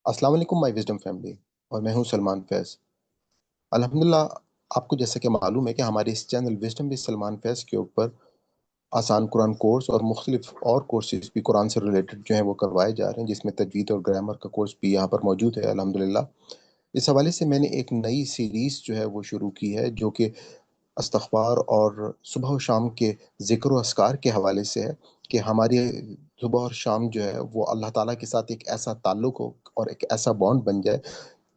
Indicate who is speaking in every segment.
Speaker 1: السلام علیکم مائی wisdom family, اور میں ہوں سلمان فیض۔ الحمدللہ، آپ کو جیسا کہ معلوم ہے کہ ہمارے اس چینل وزڈم بھی سلمان فیض کے اوپر آسان قرآن کورس اور مختلف اور کورسز بھی قرآن سے ریلیٹڈ جو ہیں وہ کروائے جا رہے ہیں، جس میں تجوید اور گرامر کا کورس بھی یہاں پر موجود ہے الحمدللہ۔ اس حوالے سے میں نے ایک نئی سیریز جو ہے وہ شروع کی ہے، جو کہ استغفار اور صبح و شام کے ذکر و اذکار کے حوالے سے ہے، کہ ہماری صبح اور شام جو ہے وہ اللہ تعالیٰ کے ساتھ ایک ایسا تعلق ہو اور ایک ایسا بانڈ بن جائے،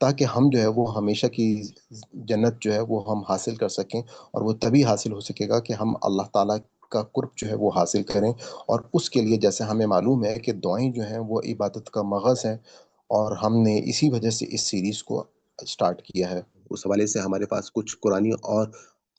Speaker 1: تاکہ ہم جو ہے وہ ہمیشہ کی جنت جو ہے وہ ہم حاصل کر سکیں۔ اور وہ تبھی حاصل ہو سکے گا کہ ہم اللہ تعالیٰ کا قرب جو ہے وہ حاصل کریں۔ اور اس کے لیے جیسے ہمیں معلوم ہے کہ دعائیں جو ہیں وہ عبادت کا مغز ہیں، اور ہم نے اسی وجہ سے اس سیریز کو سٹارٹ کیا ہے۔ اس حوالے سے ہمارے پاس کچھ قرآنی اور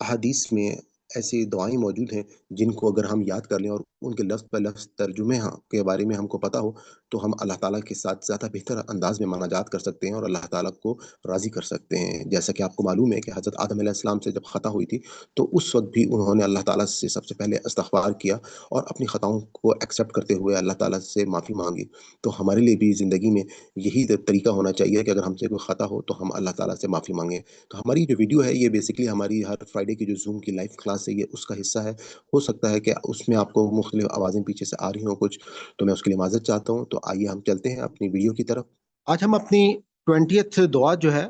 Speaker 1: احادیث میں ایسی دعائیں موجود ہیں جن کو اگر ہم یاد کر لیں اور ان کے لفظ بہ لفظ ترجمے کے بارے میں ہم کو پتہ ہو، تو ہم اللہ تعالیٰ کے ساتھ زیادہ بہتر انداز میں مناجات کر سکتے ہیں اور اللہ تعالیٰ کو راضی کر سکتے ہیں۔ جیسا کہ آپ کو معلوم ہے کہ حضرت آدم علیہ السلام سے جب خطا ہوئی تھی، تو اس وقت بھی انہوں نے اللہ تعالیٰ سے سب سے پہلے استغفار کیا اور اپنی خطاؤں کو ایکسیپٹ کرتے ہوئے اللہ تعالیٰ سے معافی مانگی۔ تو ہمارے لیے بھی زندگی میں یہی طریقہ ہونا چاہیے کہ اگر ہم سے کوئی خطا ہو تو ہم اللہ تعالیٰ سے معافی مانگیں۔ تو ہماری جو ویڈیو ہے یہ بیسکلی ہماری ہر فرائیڈے کی جو زوم کی لائیو کلاس ہے، یہ اس کا حصہ ہے۔ ہو سکتا ہے کہ اس میں آپ کو مختلف آوازیں پیچھے سے آ رہی ہوں کچھ، تو میں اس کے لیے معذرت چاہتا ہوں۔ تو آئیے ہم چلتے ہیں اپنی ویڈیو کی طرف۔
Speaker 2: آج ہم اپنی 20th دعا جو ہے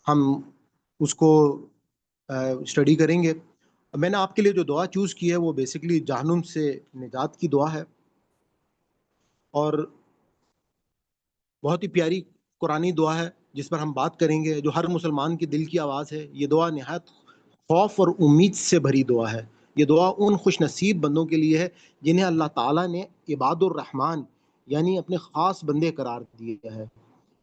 Speaker 2: ہم اس کو اسٹڈی کریں گے۔ میں نے آپ کے لیے جو دعا چوز کی ہے وہ بیسکلی جہنم سے نجات کی دعا ہے، اور بہت ہی پیاری قرآنی دعا ہے جس پر ہم بات کریں گے، جو ہر مسلمان کے دل کی آواز ہے۔ یہ دعا نہایت خوف اور امید سے بھری دعا ہے۔ یہ دعا ان خوش نصیب بندوں کے لیے ہے جنہیں اللہ تعالیٰ نے عباد الرحمن یعنی اپنے خاص بندے قرار دیا ہے۔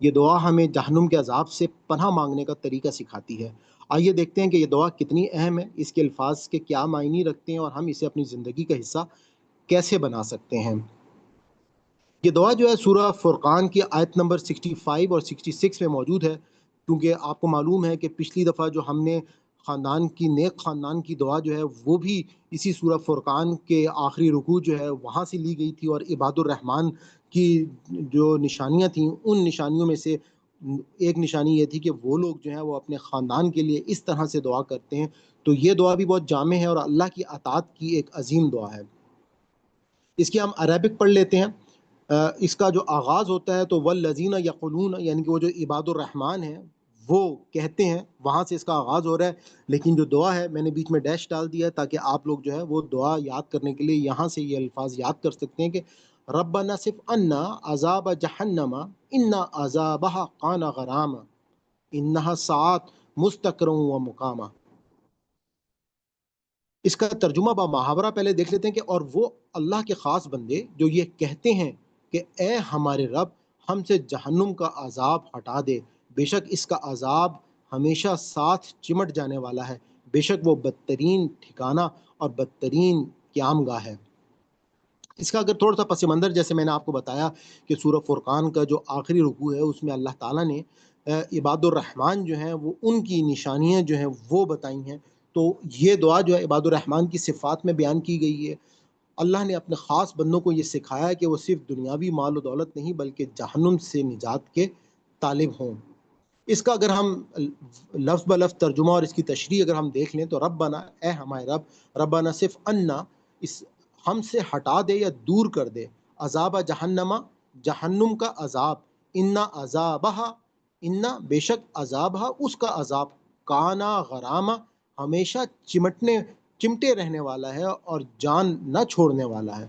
Speaker 2: یہ دعا ہمیں جہنم کے عذاب سے پناہ مانگنے کا طریقہ سکھاتی ہے۔ آئیے دیکھتے ہیں کہ یہ دعا کتنی اہم ہے، اس کے الفاظ کے کیا معنی رکھتے ہیں، اور ہم اسے اپنی زندگی کا حصہ کیسے بنا سکتے ہیں۔ یہ دعا جو ہے سورہ فرقان کی آیت نمبر 65 اور 66 میں موجود ہے، کیونکہ آپ کو معلوم ہے کہ پچھلی دفعہ جو ہم نے نیک خاندان کی دعا جو ہے وہ بھی اسی سورہ فرقان کے آخری رکوع جو ہے وہاں سے لی گئی تھی، اور عباد الرحمن کی جو نشانیاں تھیں ان نشانیوں میں سے ایک نشانی یہ تھی کہ وہ لوگ جو ہیں وہ اپنے خاندان کے لیے اس طرح سے دعا کرتے ہیں۔ تو یہ دعا بھی بہت جامع ہے اور اللہ کی اطاعت کی ایک عظیم دعا ہے۔ اس کی ہم عربک پڑھ لیتے ہیں۔ اس کا جو آغاز ہوتا ہے تو والذین یقولون، یعنی کہ وہ جو عباد الرحمن ہیں وہ کہتے ہیں، وہاں سے اس کا آغاز ہو رہا ہے۔ لیکن جو دعا ہے میں نے بیچ میں ڈیش ڈال دیا ہے تاکہ آپ لوگ جو ہے وہ دعا یاد کرنے کے لیے یہاں سے یہ الفاظ یاد کر سکتے ہیں کہ ربنا صف عنا عذاب جہنم ان عذابها کان غراما انہا ساعت مستقر و مقامہ۔ اس کا ترجمہ با محاورہ پہلے دیکھ لیتے ہیں کہ اور وہ اللہ کے خاص بندے جو یہ کہتے ہیں کہ اے ہمارے رب ہم سے جہنم کا عذاب ہٹا دے، بے شک اس کا عذاب ہمیشہ ساتھ چمٹ جانے والا ہے، بے شک وہ بدترین ٹھکانہ اور بدترین قیام گاہ ہے۔ اس کا اگر تھوڑا سا پس منظر جیسے میں نے آپ کو بتایا کہ سورہ فرقان کا جو آخری رکوع ہے اس میں اللہ تعالیٰ نے عباد الرحمن جو ہیں وہ ان کی نشانیاں جو ہیں وہ بتائی ہیں۔ تو یہ دعا جو ہے عباد الرحمن کی صفات میں بیان کی گئی ہے۔ اللہ نے اپنے خاص بندوں کو یہ سکھایا کہ وہ صرف دنیاوی مال و دولت نہیں بلکہ جہنم سے نجات کے طالب ہوں۔ اس کا اگر ہم لفظ بہ لفظ ترجمہ اور اس کی تشریح اگر ہم دیکھ لیں تو ربنا، اے ہمارے رب، ربنا صرف انا، اس ہم سے ہٹا دے یا دور کر دے، عذاب جہنم، جہنم کا عذاب، انا عذابہ، انا بے شک عذابہ اس کا عذاب، کانا غرامہ ہمیشہ چمٹے رہنے والا ہے اور جان نہ چھوڑنے والا ہے،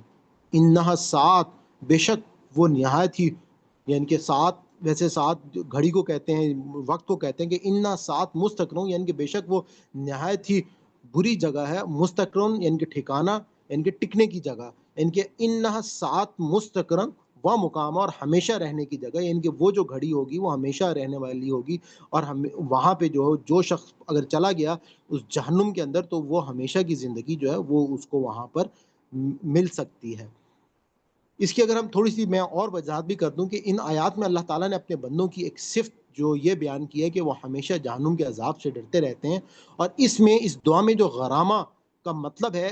Speaker 2: انہا سات بے شک وہ نہایت ہی، یعنی کہ سات ویسے سات گھڑی کو کہتے ہیں، وقت کو کہتے ہیں، کہ انہا سات مستقرون یعنی کہ بے شک وہ نہایت ہی بری جگہ ہے، مستقرون یعنی کہ ٹھکانہ یعنی کہ ٹکنے کی جگہ، یعنی کہ انہا سات مستقرن و مقام، اور ہمیشہ رہنے کی جگہ، یعنی کہ وہ جو گھڑی ہوگی وہ ہمیشہ رہنے والی ہوگی، اور وہاں پہ جو شخص اگر چلا گیا اس جہنم کے اندر تو وہ ہمیشہ کی زندگی جو ہے وہ اس کو وہاں پر مل سکتی ہے۔ اس کی اگر ہم تھوڑی سی میں اور وضاحت بھی کر دوں کہ ان آیات میں اللہ تعالیٰ نے اپنے بندوں کی ایک صفت جو یہ بیان کی ہے کہ وہ ہمیشہ جہنم کے عذاب سے ڈرتے رہتے ہیں، اور اس دعا میں جو غرامہ کا مطلب ہے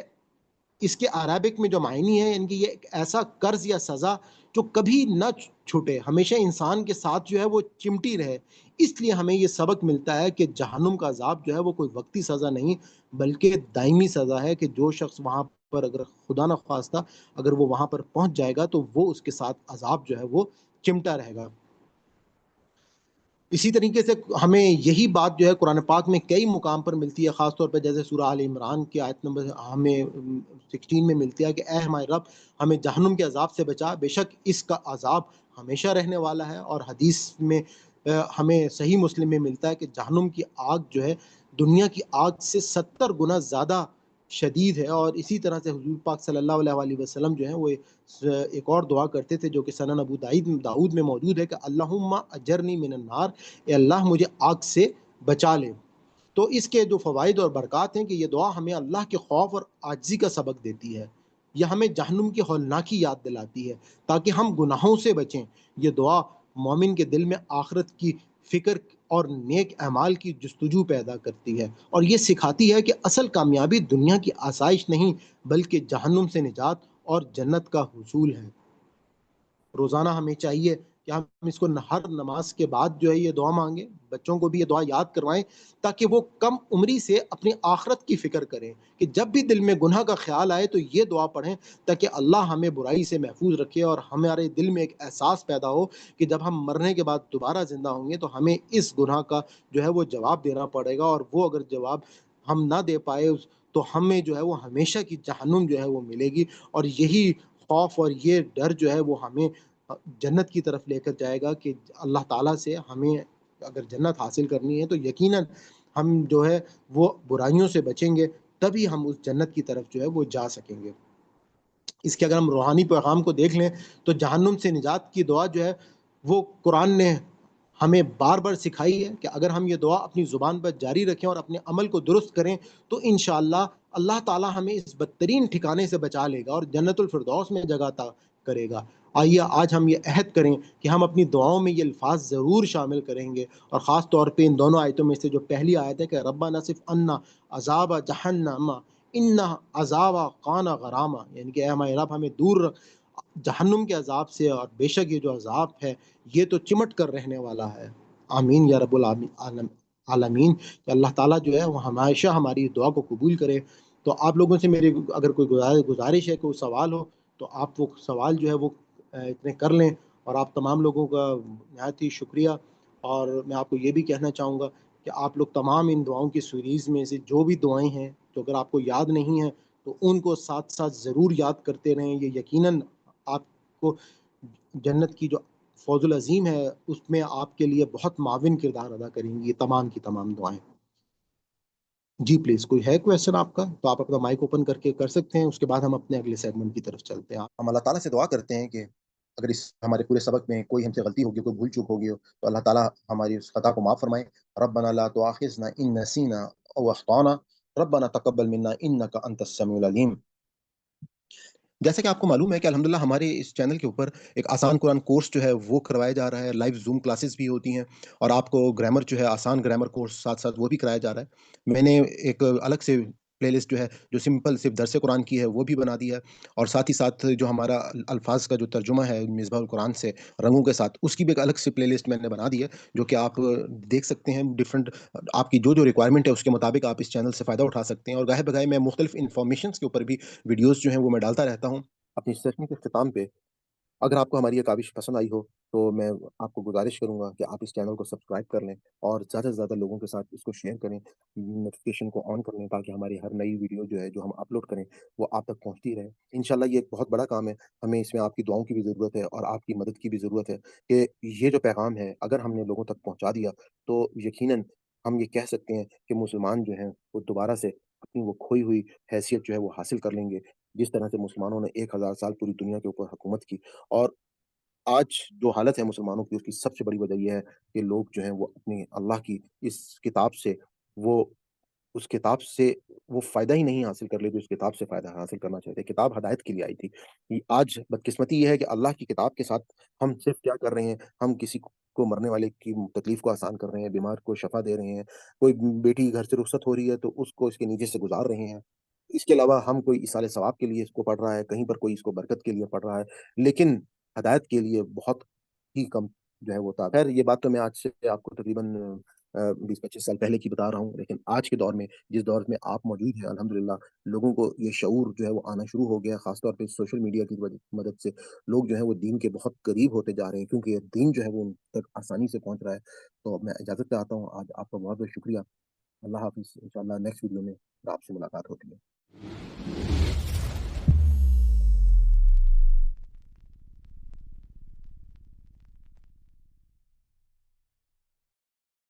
Speaker 2: اس کے عربک میں جو معنی ہے، یعنی کہ یہ ایک ایسا قرض یا سزا جو کبھی نہ چھوٹے، ہمیشہ انسان کے ساتھ جو ہے وہ چمٹی رہے۔ اس لیے ہمیں یہ سبق ملتا ہے کہ جہنم کا عذاب جو ہے وہ کوئی وقتی سزا نہیں بلکہ دائمی سزا ہے، کہ جو شخص وہاں پر اگر خدا نہ خواستہ اگر وہ وہاں پر پہنچ جائے گا تو وہ اس کے ساتھ عذاب جو ہے وہ چمٹا رہے گا۔ اسی طریقے سے ہمیں یہی بات جو ہے قرآن پاک میں کئی مقام پر ملتی ہے، خاص طور پہ جیسے سورہ آل عمران کی آیت نمبر ہمیں 16 میں ملتی ہے کہ اے ہمارے رب ہمیں جہنم کے عذاب سے بچا، بے شک اس کا عذاب ہمیشہ رہنے والا ہے۔ اور حدیث میں ہمیں صحیح مسلم میں ملتا ہے کہ جہنم کی آگ جو ہے دنیا کی آگ سے 70 گنا زیادہ شدید ہے۔ اور اسی طرح سے حضور پاک صلی اللہ علیہ وآلہ وسلم جو ہیں وہ ایک اور دعا کرتے تھے جو کہ سنن ابو داؤد میں موجود ہے کہ اللہم اجرنی من النار، اے اللہ مجھے آگ سے بچا لے۔ تو اس کے جو فوائد اور برکات ہیں کہ یہ دعا ہمیں اللہ کے خوف اور عاجزی کا سبق دیتی ہے، یہ ہمیں جہنم کی ہولناکی یاد دلاتی ہے تاکہ ہم گناہوں سے بچیں۔ یہ دعا مومن کے دل میں آخرت کی فکر اور نیک اعمال کی جستجو پیدا کرتی ہے، اور یہ سکھاتی ہے کہ اصل کامیابی دنیا کی آسائش نہیں بلکہ جہنم سے نجات اور جنت کا حصول ہے۔ روزانہ ہمیں چاہیے کہ ہم اس کو ہر نماز کے بعد جو ہے یہ دعا مانگیں، بچوں کو بھی یہ دعا یاد کروائیں تاکہ وہ کم عمری سے اپنی آخرت کی فکر کریں، کہ جب بھی دل میں گناہ کا خیال آئے تو یہ دعا پڑھیں تاکہ اللہ ہمیں برائی سے محفوظ رکھے، اور ہمارے دل میں ایک احساس پیدا ہو کہ جب ہم مرنے کے بعد دوبارہ زندہ ہوں گے تو ہمیں اس گناہ کا جو ہے وہ جواب دینا پڑے گا، اور وہ اگر جواب ہم نہ دے پائے تو ہمیں جو ہے وہ ہمیشہ کی جہنم جو ہے وہ ملے گی۔ اور یہی خوف اور یہ ڈر جو ہے وہ ہمیں جنت کی طرف لے کر جائے گا، کہ اللہ تعالیٰ سے ہمیں اگر جنت حاصل کرنی ہے تو یقیناً ہم جو ہے وہ برائیوں سے بچیں گے، تبھی ہم اس جنت کی طرف جو ہے وہ جا سکیں گے۔ اس کے اگر ہم روحانی پیغام کو دیکھ لیں تو جہنم سے نجات کی دعا جو ہے وہ قرآن نے ہمیں بار بار سکھائی ہے کہ اگر ہم یہ دعا اپنی زبان پر جاری رکھیں اور اپنے عمل کو درست کریں تو انشاءاللہ اللہ تعالیٰ ہمیں اس بدترین ٹھکانے سے بچا لے گا اور جنت الفردوس میں جگہ عطا کرے گا۔ آئیے آج ہم یہ عہد کریں کہ ہم اپنی دعاؤں میں یہ الفاظ ضرور شامل کریں گے، اور خاص طور پہ ان دونوں آیتوں میں سے جو پہلی آیت ہے کہ ربنا صرف انا عذاب جہنم ان عذاب کان غراما، یعنی کہ اے ہمارے رب ہمیں دور رکھ جہنم کے عذاب سے، اور بے شک یہ جو عذاب ہے یہ تو چمٹ کر رہنے والا ہے۔ آمین یا رب العالمین کہ اللہ تعالیٰ جو ہے وہ ہمیشہ ہماری دعا کو قبول کرے۔ تو آپ لوگوں سے میری اگر کوئی گزارش ہے، کوئی سوال ہو تو آپ وہ سوال جو ہے وہ اتنے کر لیں، اور آپ تمام لوگوں کا نہایت ہی شکریہ۔ اور میں آپ کو یہ بھی کہنا چاہوں گا کہ آپ لوگ تمام ان دعاؤں کی سیریز میں سے جو بھی دعائیں ہیں تو اگر آپ کو یاد نہیں ہیں تو ان کو ساتھ ساتھ ضرور یاد کرتے رہیں، یہ یقیناً آپ کو جنت کی جو فوز العظیم ہے اس میں آپ کے لیے بہت معاون کردار ادا کریں گی یہ تمام کی تمام دعائیں۔ جی پلیز، کوئی ہے کویشچن آپ کا تو آپ اپنا مائک اوپن کر کے کر سکتے ہیں، اس کے بعد ہم اپنے اگلے سیگمنٹ کی طرف چلتے ہیں۔
Speaker 1: ہم اللہ تعالیٰ سے دعا کرتے ہیں کہ اگر اس ہمارے پورے سبق میں کوئی ہم سے غلطی ہوگی، کوئی بھول چوک ہوگی تو اللہ تعالیٰ ہماری اس خطا کو معاف فرمائے۔ ربنا لا تؤاخذنا ان نسینا او اخطانا ربنا تقبل منا انك انت السميع العلیم۔ جیسا کہ آپ کو معلوم ہے کہ الحمدللہ ہمارے اس چینل کے اوپر ایک آسان قرآن کورس جو ہے وہ کروایا جا رہا ہے، لائیو زوم کلاسز بھی ہوتی ہیں، اور آپ کو گرامر جو ہے آسان گرامر کورس ساتھ ساتھ وہ بھی کرایا جا رہا ہے۔ میں نے ایک الگ سے پلے لسٹ جو ہے جو سمپل صرف درس قرآن کی ہے وہ بھی بنا دی ہے، اور ساتھ ہی ساتھ جو ہمارا الفاظ کا جو ترجمہ ہے مصباح القرآن سے رنگوں کے ساتھ، اس کی بھی ایک الگ سے پلے لسٹ میں نے بنا دی ہے جو کہ آپ دیکھ سکتے ہیں۔ ڈفرینٹ آپ کی جو ریکوائرمنٹ ہے اس کے مطابق آپ اس چینل سے فائدہ اٹھا سکتے ہیں، اور گاہے بگاہے میں مختلف انفارمیشنس کے اوپر بھی ویڈیوز جو ہیں وہ میں ڈالتا رہتا ہوں۔ اپنی سیشن کے اختتام پہ اگر آپ کو ہماری یہ کاوش پسند آئی ہو تو میں آپ کو گزارش کروں گا کہ آپ اس چینل کو سبسکرائب کر لیں اور زیادہ سے زیادہ لوگوں کے ساتھ اس کو شیئر کریں، نوٹیفیکیشن کو آن کر لیں تاکہ ہماری ہر نئی ویڈیو جو ہے جو ہم اپلوڈ کریں وہ آپ تک پہنچتی رہے۔ انشاءاللہ یہ ایک بہت بڑا کام ہے، ہمیں اس میں آپ کی دعاؤں کی بھی ضرورت ہے اور آپ کی مدد کی بھی ضرورت ہے کہ یہ جو پیغام ہے اگر ہم نے لوگوں تک پہنچا دیا تو یقیناً ہم یہ کہہ سکتے ہیں کہ مسلمان جو ہیں وہ دوبارہ سے اپنی وہ کھوئی ہوئی حیثیت جو ہے وہ حاصل کر لیں گے، جس طرح سے مسلمانوں نے 1000 سال پوری دنیا کے اوپر حکومت کی۔ اور آج جو حالت ہے مسلمانوں کی اس کی سب سے بڑی وجہ یہ ہے کہ لوگ جو ہیں وہ اپنی اللہ کی اس کتاب سے وہ اس کتاب سے وہ فائدہ ہی نہیں حاصل کر لیتے، اس کتاب سے فائدہ حاصل کرنا چاہتے ہیں۔ کتاب ہدایت کے لیے آئی تھی۔ آج بدقسمتی یہ ہے کہ اللہ کی کتاب کے ساتھ ہم صرف کیا کر رہے ہیں، ہم کسی کو مرنے والے کی تکلیف کو آسان کر رہے ہیں، بیمار کو شفا دے رہے ہیں، کوئی بیٹی گھر سے رخصت ہو رہی ہے تو اس کو اس کے نیچے سے گزار رہے ہیں۔ اس کے علاوہ ہم کوئی ایصال ثواب کے لیے اس کو پڑھ رہا ہے، کہیں پر کوئی اس کو برکت کے لیے پڑھ رہا ہے، لیکن ہدایت کے لیے بہت ہی کم جو ہے وہ تھا۔ خیر یہ بات تو میں آج سے آپ کو تقریباً 20-25 سال پہلے کی بتا رہا ہوں، لیکن آج کے دور میں جس دور میں آپ موجود ہیں الحمدللہ، لوگوں کو یہ شعور جو ہے وہ آنا شروع ہو گیا ہے، خاص طور پہ سوشل میڈیا کی مدد سے لوگ جو ہیں وہ دین کے بہت قریب ہوتے جا رہے ہیں، کیونکہ یہ دین جو ہے وہ ان تک آسانی سے پہنچ رہا ہے۔ تو میں اجازت چاہتا ہوں، آج آپ کا بہت بہت شکریہ۔ اللہ حافظ، انشاءاللہ نیکسٹ ویڈیو میں آپ سے ملاقات ہوتی ہے۔